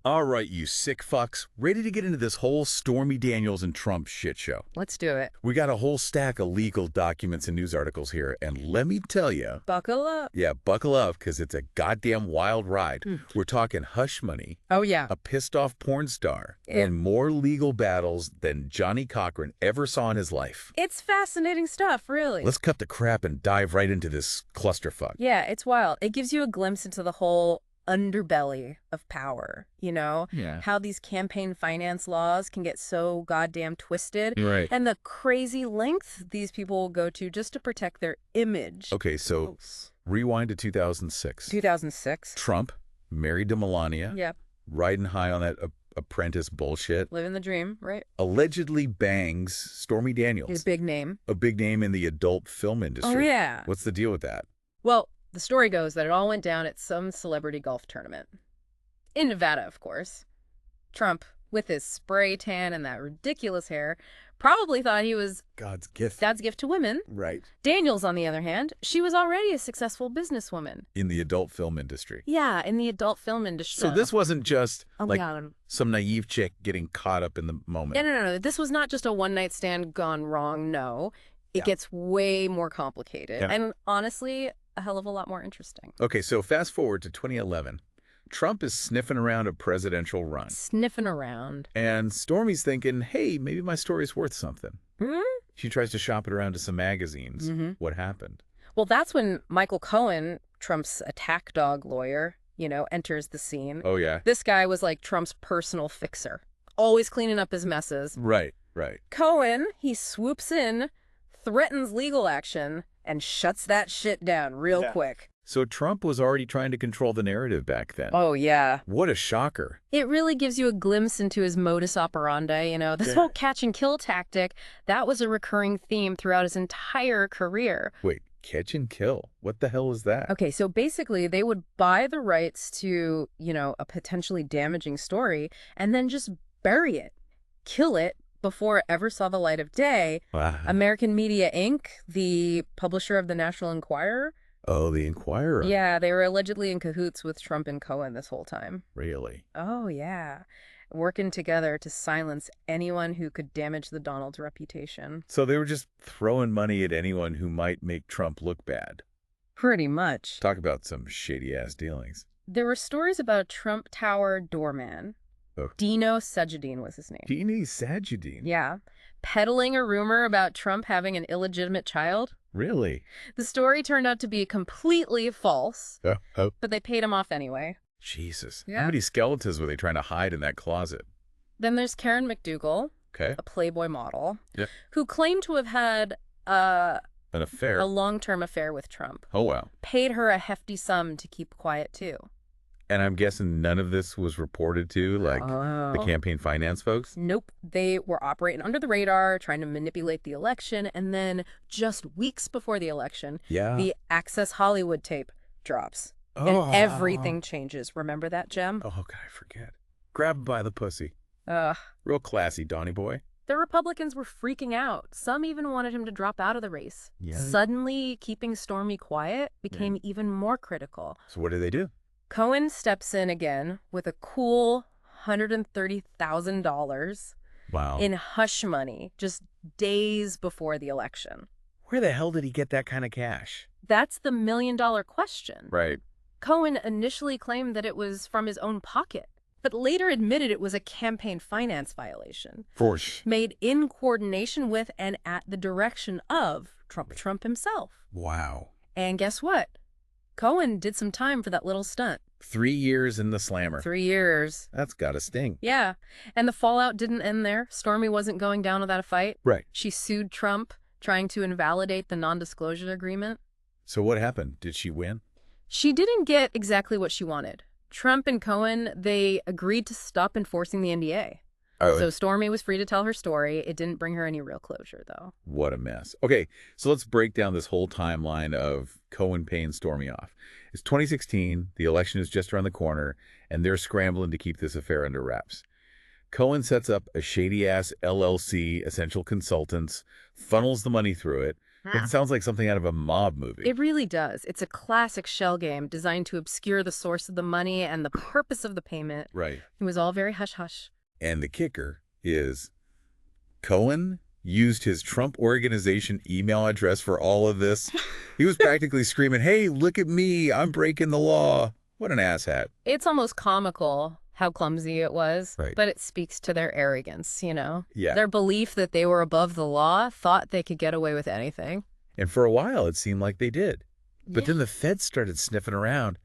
All right, you sick fucks, ready to get into this whole Stormy Daniels and Trump shit show. Let's do it. We got a whole stack of legal documents and news articles here, and let me tell you... Buckle up. Yeah, buckle up, because it's a goddamn wild ride. We're talking hush money, Oh, yeah. a pissed-off porn star, and more legal battles than Johnny Cochran ever saw in his life. It's fascinating stuff, really. Let's cut the crap and dive right into this clusterfuck. Yeah, it's wild. It gives you a glimpse into the whole underbelly of power, you know? Yeah. How these campaign finance laws can get so goddamn twisted. Right. And the crazy lengths these people will go to just to protect their image. Okay, so rewind to 2006. 2006. Trump, married to Melania. Yep. Riding high on that apprentice bullshit. Living the dream, right? Allegedly bangs Stormy Daniels. His big name. A big name in the adult film industry. Oh, yeah. What's the deal with that? Well, the story goes that it all went down at some celebrity golf tournament. In Nevada, of course. Trump, with his spray tan and that ridiculous hair, probably thought he was God's gift. God's gift to women. Right. Daniels, on the other hand, she was already a successful businesswoman. In the adult film industry. Yeah, in the adult film industry. So this wasn't just like yeah. some naive chick getting caught up in the moment. No. This was not just a one-night stand gone wrong, no. It gets way more complicated. Yeah. And honestly, a hell of a lot more interesting. Okay, so fast forward to 2011. Trump is sniffing around a presidential run. Sniffing around. And Stormy's thinking, hey, maybe my story's worth something. She tries to shop it around to some magazines. What happened? Well, that's when Michael Cohen, Trump's attack dog lawyer, enters the scene. Oh, yeah. This guy was like Trump's personal fixer, always cleaning up his messes. Right. Cohen, he swoops in, threatens legal action, and shuts that shit down real quick. So Trump was already trying to control the narrative back then. Oh, yeah. What a shocker. It really gives you a glimpse into his modus operandi, This whole catch and kill tactic, that was a recurring theme throughout his entire career. Wait, catch and kill? What the hell is that? Okay, so basically they would buy the rights to, a potentially damaging story and then just bury it, kill it, before it ever saw the light of day. Wow. American Media Inc., the publisher of the National Enquirer. Oh, the Enquirer. Yeah, they were allegedly in cahoots with Trump and Cohen this whole time. Really? Oh, yeah. Working together to silence anyone who could damage the Donald's reputation. So they were just throwing money at anyone who might make Trump look bad. Pretty much. Talk about some shady-ass dealings. There were stories about a Trump Tower doorman. Oh. Dino Sajidin was his name. Dino Sajidin? Yeah. Peddling a rumor about Trump having an illegitimate child. Really? The story turned out to be completely false, Oh. but they paid him off anyway. Jesus. Yeah. How many skeletons were they trying to hide in that closet? Then there's Karen McDougal, Okay. a Playboy model, Yeah. who claimed to have had An affair. a long-term affair with Trump. Oh, wow. Paid her a hefty sum to keep quiet, too. And I'm guessing none of this was reported to, like, the campaign finance folks? Nope. They were operating under the radar, trying to manipulate the election, and then just weeks before the election, the Access Hollywood tape drops. And everything changes. Remember that, Jem? Oh, how could I forget? Grab him by the pussy. Ugh. Real classy, Donny boy. The Republicans were freaking out. Some even wanted him to drop out of the race. Yeah. Suddenly, keeping Stormy quiet became even more critical. So what do they do? Cohen steps in again with a cool $130,000 Wow. in hush money just days before the election. Where the hell did he get that kind of cash? That's the million-dollar question. Right. Cohen initially claimed that it was from his own pocket, but later admitted it was a campaign finance violation. Force. Made in coordination with and at the direction of Trump himself. Wow. And guess what? Cohen did some time for that little stunt. 3 years in the slammer. 3 years. That's gotta sting. Yeah. And the fallout didn't end there. Stormy wasn't going down without a fight. Right. She sued Trump, trying to invalidate the non-disclosure agreement. So what happened? Did she win? She didn't get exactly what she wanted. Trump and Cohen, they agreed to stop enforcing the NDA. Oh, So Stormy was free to tell her story. It didn't bring her any real closure, though. what a mess. Okay, so let's break down this whole timeline of Cohen paying Stormy off. It's 2016, the election is just around the corner, and they're scrambling to keep this affair under wraps. Cohen sets up a shady-ass LLC, Essential Consultants, funnels the money through it, It sounds like something out of a mob movie. It really does. It's a classic shell game designed to obscure the source of the money and the purpose of the payment. Right. It was all very hush-hush. And the kicker is Cohen used his Trump Organization email address for all of this. He was practically screaming, hey, look at me, I'm breaking the law. What an asshat. It's almost comical how clumsy it was, right. But it speaks to their arrogance, you know? Yeah. Their belief that they were above the law, thought they could get away with anything. And for a while, it seemed like they did. But then the feds started sniffing around.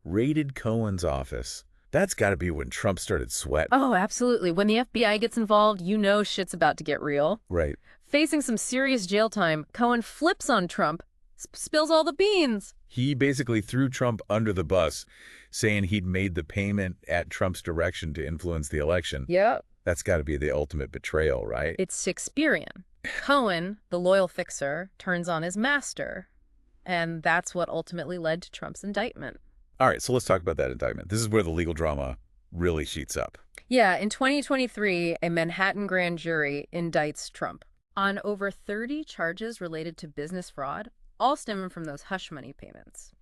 Raided Cohen's office. That's got to be when Trump started sweating. Oh, absolutely. When the FBI gets involved, you know shit's about to get real. Right. Facing some serious jail time, Cohen flips on Trump, spills all the beans. He basically threw Trump under the bus, saying he'd made the payment at Trump's direction to influence the election. Yep. That's got to be the ultimate betrayal, right? It's Shakespearean. Cohen, the loyal fixer, turns on his master. And that's what ultimately led to Trump's indictment. All right, so let's talk about that indictment. This is where the legal drama really sheets up. Yeah, in 2023, a Manhattan grand jury indicts Trump on over 30 charges related to business fraud, all stemming from those hush money payments.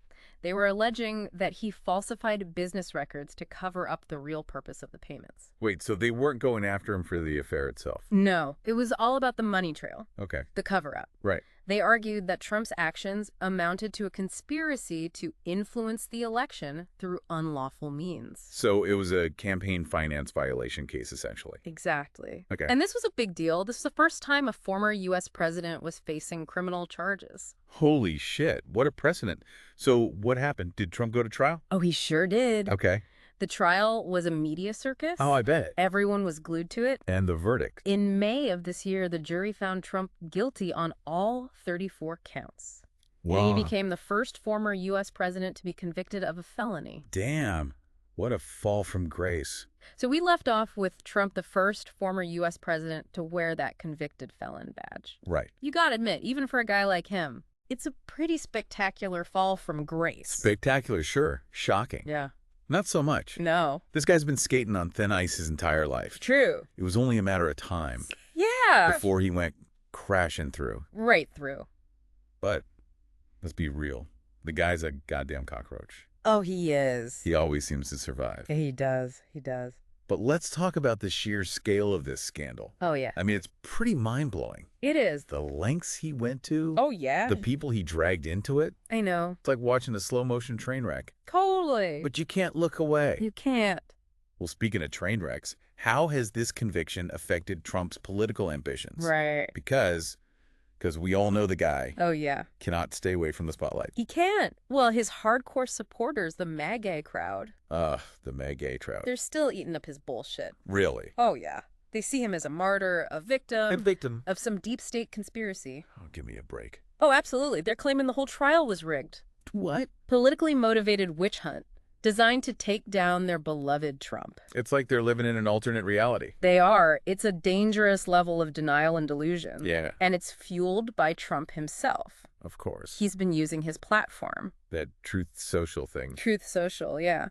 They were alleging that he falsified business records to cover up the real purpose of the payments. Wait, so they weren't going after him for the affair itself? No, it was all about the money trail. Okay. The cover-up. Right. They argued that Trump's actions amounted to a conspiracy to influence the election through unlawful means. So it was a campaign finance violation case, essentially. Exactly. Okay. And this was a big deal. This was the first time a former U.S. president was facing criminal charges. Holy shit. What a precedent. So what happened? Did Trump go to trial? Oh, he sure did. Okay. The trial was a media circus. Oh, I bet. Everyone was glued to it. And the verdict? In May of this year, the jury found Trump guilty on all 34 counts. Wow. And he became the first former U.S. president to be convicted of a felony. Damn. What a fall from grace. So we left off with Trump, the first former U.S. president to wear that convicted felon badge. Right. You gotta admit, even for a guy like him, it's a pretty spectacular fall from grace. Spectacular, sure. Shocking. Yeah. Not so much. No. This guy's been skating on thin ice his entire life. True. It was only a matter of time. Yeah. Before he went crashing through. Right through. But let's be real. The guy's a goddamn cockroach. Oh, he is. He always seems to survive. He does. He does. But let's talk about the sheer scale of this scandal. Oh, yeah. I mean, it's pretty mind-blowing. It is. The lengths he went to. Oh, yeah. The people he dragged into it. I know. It's like watching a slow-motion train wreck. Totally. But you can't look away. You can't. Well, speaking of train wrecks, how has this conviction affected Trump's political ambitions? Right. Because we all know the guy. Oh, yeah. Cannot stay away from the spotlight. He can't. Well, his hardcore supporters, the MAGA crowd. The MAGA crowd. They're still eating up his bullshit. Really? Oh, yeah. They see him as a martyr, a victim. A victim. Of some deep state conspiracy. Oh, give me a break. Oh, absolutely. They're claiming the whole trial was rigged. What? Politically motivated witch hunt. Designed to take down their beloved Trump. It's like they're living in an alternate reality. They are. It's a dangerous level of denial and delusion. Yeah. And it's fueled by Trump himself. Of course. He's been using his platform. That Truth Social thing. Truth Social, yeah.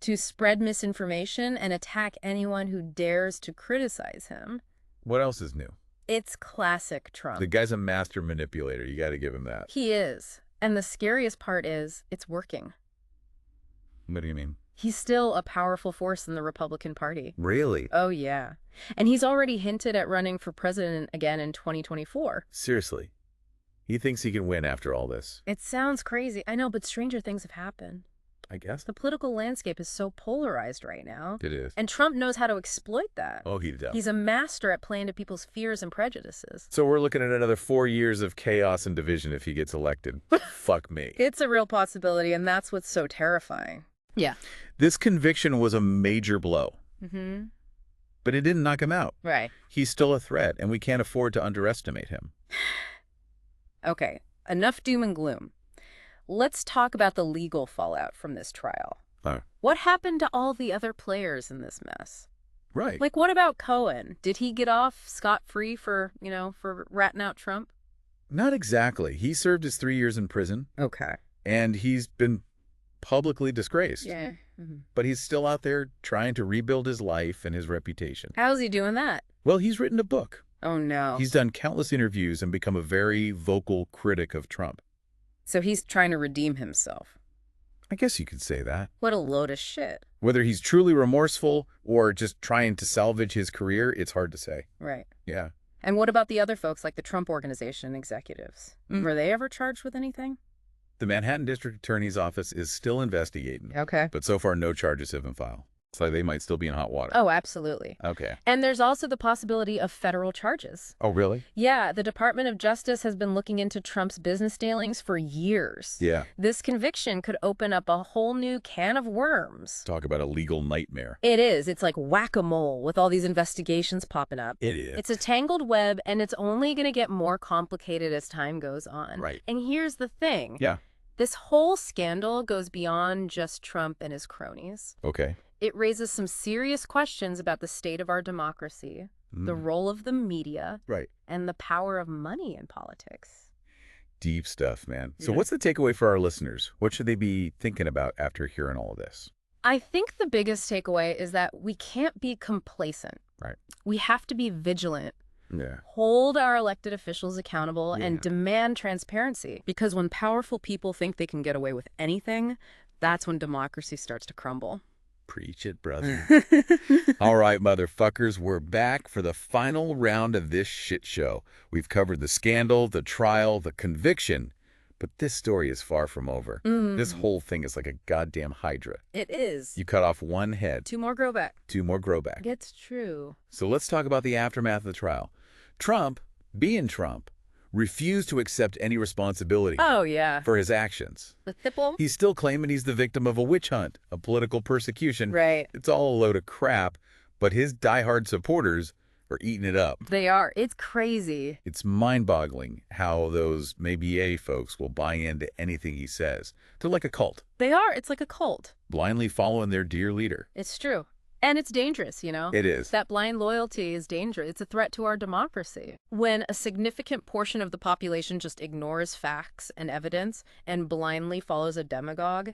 To spread misinformation and attack anyone who dares to criticize him. What else is new? It's classic Trump. The guy's a master manipulator. You got to give him that. He is. And the scariest part is, it's working. What do you mean? He's still a powerful force in the Republican Party. Really? Oh, yeah. And he's already hinted at running for president again in 2024. Seriously? He thinks he can win after all this? It sounds crazy. I know, but stranger things have happened. I guess. The political landscape is so polarized right now. It is. And Trump knows how to exploit that. Oh, he does. He's a master at playing to people's fears and prejudices. So we're looking at another 4 years of chaos and division if he gets elected. Fuck me. It's a real possibility, and that's what's so terrifying. Yeah. This conviction was a major blow. Mm-hmm. But it didn't knock him out. Right. He's still a threat, and we can't afford to underestimate him. Okay, enough doom and gloom. Let's talk about the legal fallout from this trial. What happened to all the other players in this mess? Right. Like, what about Cohen? Did he get off scot-free for ratting out Trump? Not exactly. He served his 3 years in prison. Okay. And he's been publicly disgraced. Yeah. Mm-hmm. But he's still out there trying to rebuild his life and his reputation. How's he doing that? Well, he's written a book. Oh, no. He's done countless interviews and become a very vocal critic of Trump. So he's trying to redeem himself. I guess you could say that. What a load of shit. Whether he's truly remorseful or just trying to salvage his career, it's hard to say. Right. Yeah. And what about the other folks, like the Trump Organization executives? Were they ever charged with anything? The Manhattan District Attorney's Office is still investigating. Okay. But so far, no charges have been filed. So they might still be in hot water. Oh, absolutely. Okay. And there's also the possibility of federal charges. Oh, really? Yeah, the Department of Justice has been looking into Trump's business dealings for years. Yeah. This conviction could open up a whole new can of worms. Talk about a legal nightmare. It is. It's like whack-a-mole with all these investigations popping up. It is. It's a tangled web, and it's only going to get more complicated as time goes on. Right. And here's the thing. Yeah. This whole scandal goes beyond just Trump and his cronies. Okay. It raises some serious questions about the state of our democracy, the role of the media, right, and the power of money in politics. Deep stuff, man. So Yeah. what's the takeaway for our listeners? What should they be thinking about after hearing all of this? I think the biggest takeaway is that we can't be complacent. Right. We have to be vigilant. Yeah. Hold our elected officials accountable and demand transparency. Because when powerful people think they can get away with anything, that's when democracy starts to crumble. Preach it, brother. All right, motherfuckers, we're back for the final round of this shit show. We've covered the scandal, the trial, the conviction, but this story is far from over. This whole thing is like a goddamn hydra. It is. You cut off one head. 2 more grow back. 2 more grow back. It's true. So let's talk about the aftermath of the trial. Trump, being Trump, refused to accept any responsibility Oh, yeah. for his actions. The Thipple? He's still claiming he's the victim of a witch hunt, a political persecution. Right. It's all a load of crap, but his diehard supporters are eating it up. They are. It's crazy. It's mind-boggling how those maybe folks will buy into anything he says. They're like a cult, They are. It's like a cult. blindly following their dear leader. It's true. And it's dangerous, you know? It is. That blind loyalty is dangerous. It's a threat to our democracy. When a significant portion of the population just ignores facts and evidence and blindly follows a demagogue,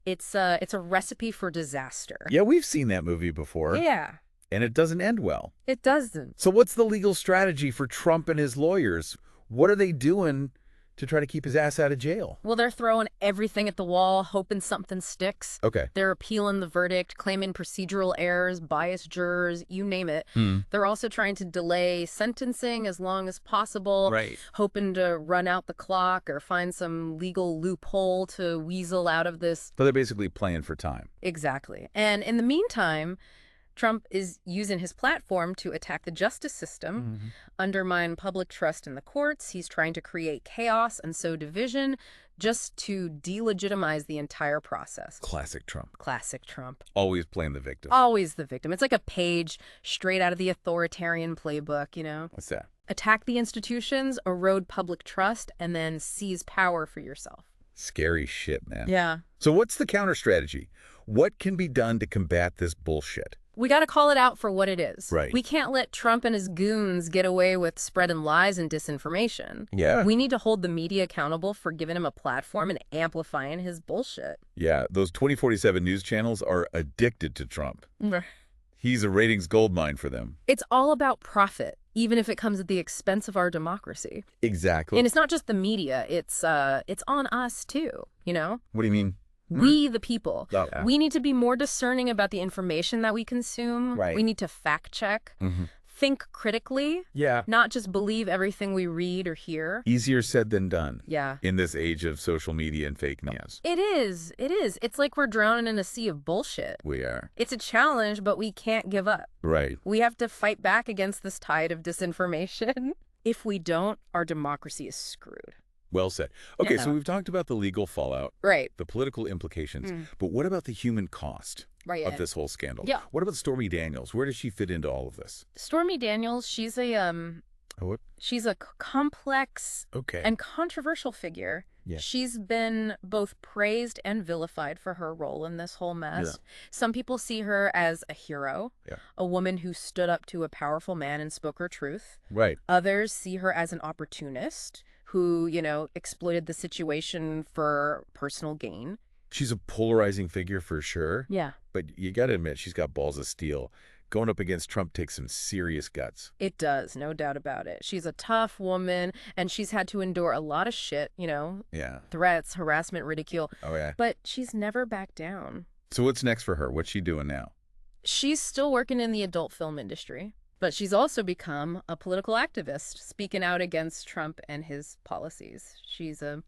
it's a recipe for disaster. Yeah, we've seen that movie before. Yeah. And it doesn't end well. It doesn't. So what's the legal strategy for Trump and his lawyers? What are they doing to try to keep his ass out of jail? Well, they're throwing everything at the wall, hoping something sticks. Okay. They're appealing the verdict, claiming procedural errors, biased jurors, you name it. They're also trying to delay sentencing as long as possible, Right. hoping to run out the clock or find some legal loophole to weasel out of this. So they're basically playing for time. Exactly. And in the meantime, Trump is using his platform to attack the justice system, undermine public trust in the courts. He's trying to create chaos and sow division just to delegitimize the entire process. Classic Trump. Classic Trump. Always playing the victim. Always the victim. It's like a page straight out of the authoritarian playbook, you know? What's that? Attack the institutions, erode public trust, and then seize power for yourself. Scary shit, man. Yeah. So what's the counter strategy? What can be done to combat this bullshit? We got to call it out for what it is. Right. We can't let Trump and his goons get away with spreading lies and disinformation. Yeah. We need to hold the media accountable for giving him a platform and amplifying his bullshit. Yeah, those 2047 news channels are addicted to Trump. He's a ratings goldmine for them. It's all about profit, even if it comes at the expense of our democracy. Exactly. And it's not just the media. It's on us, too, you know? What do you mean? We, the people, Oh. we need to be more discerning about the information that we consume. Right. We need to fact check, think critically, Yeah. not just believe everything we read or hear. Easier said than done. Yeah. In this age of social media and fake news. It is. It is. It's like we're drowning in a sea of bullshit. We are. It's a challenge, but we can't give up. Right. We have to fight back against this tide of disinformation. If we don't, our democracy is screwed. Well said. Okay, Yeah. so we've talked about the legal fallout, Right. the political implications, but what about the human cost Right. of this whole scandal? Yeah. What about Stormy Daniels? Where does she fit into all of this? Stormy Daniels, she's a What? she's a complex Okay. and controversial figure. Yeah. She's been both praised and vilified for her role in this whole mess. Yeah. Some people see her as a hero, Yeah. a woman who stood up to a powerful man and spoke her truth. Right. Others see her as an opportunist who, you know, exploited the situation for personal gain. She's a polarizing figure for sure, Yeah. but you got to admit she's got balls of steel. Going up against Trump takes some serious guts. It does, no doubt about it. She's a tough woman, and she's had to endure a lot of shit, Yeah. threats, harassment, ridicule. Oh, yeah. But she's never backed down. So what's next for her? What's she doing now? She's still working in the adult film industry, but she's also become a political activist, speaking out against Trump and his policies. She's a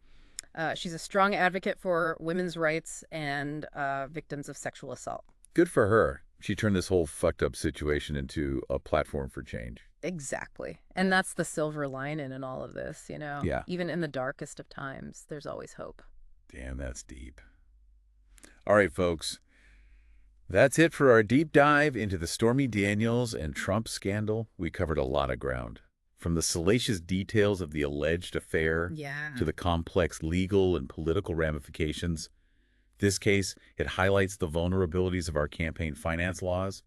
strong advocate for women's rights and victims of sexual assault. Good for her. She turned this whole fucked up situation into a platform for change. Exactly. And that's the silver lining in all of this, Yeah. Even in the darkest of times, there's always hope. Damn, that's deep. All right, folks. That's it for our deep dive into the Stormy Daniels and Trump scandal. We covered a lot of ground. From the salacious details of the alleged affair to the complex legal and political ramifications. This case, it highlights the vulnerabilities of our campaign finance laws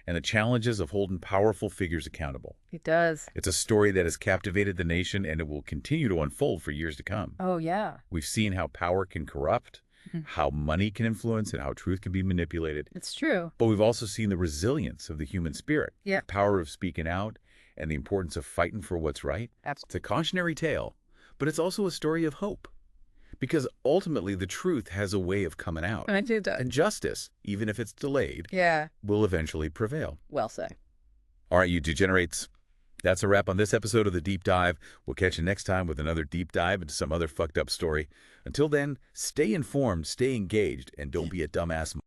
and the challenges of holding powerful figures accountable. It does. It's a story that has captivated the nation, and it will continue to unfold for years to come. Oh, yeah. We've seen how power can corrupt, how money can influence, and how truth can be manipulated. It's true. But we've also seen the resilience of the human spirit, Yeah. the power of speaking out, and the importance of fighting for what's right. Absolutely. It's a cautionary tale, but it's also a story of hope. Because ultimately, the truth has a way of coming out. I do that. And justice, even if it's delayed, will eventually prevail. Well said. All right, you degenerates. That's a wrap on this episode of The Deep Dive. We'll catch you next time with another deep dive into some other fucked up story. Until then, stay informed, stay engaged, and don't be a dumbass.